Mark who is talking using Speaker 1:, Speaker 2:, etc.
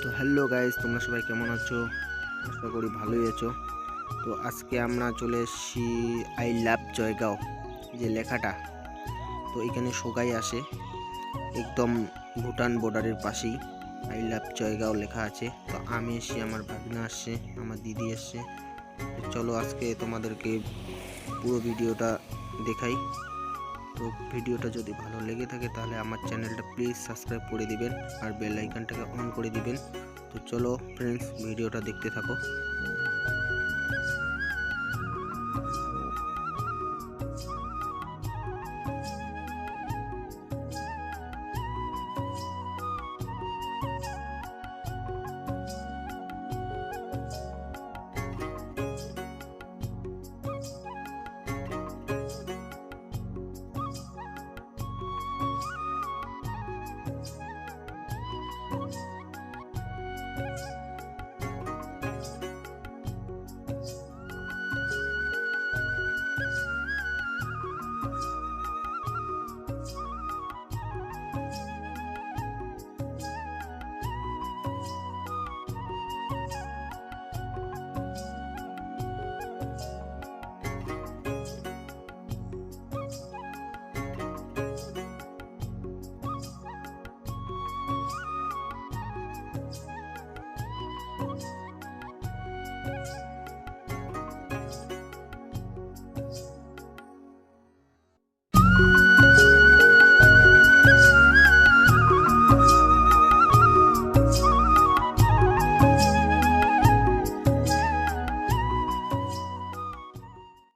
Speaker 1: তো hello guys, তোমরা সবাই কেমন আছো? আশা করি ভালোই আছো। তো আজকে আমরা চলে এসেছি আই লাভ জয়গাঁও যে লেখাটা, তো এখানে সবাই আসে একদম ভুটান বর্ডারের পাশেই আই লাভ জয়গাঁও লেখা আছে। তো আমি এসেছি, আমার ভাগনা আসছে, আমার দিদি আসছে। তো চলো আজকে তোমাদেরকে পুরো ভিডিওটা দেখাই। তো ভিডিওটা যদি ভালো লেগে থাকে তাহলে আমার চ্যানেলটা প্লিজ সাবস্ক্রাইব করে দিবেন আর বেল আইকনটাকে অন করে দিবেন। তো চলো ফ্রেন্ডস, ভিডিওটা দেখতে থাকো।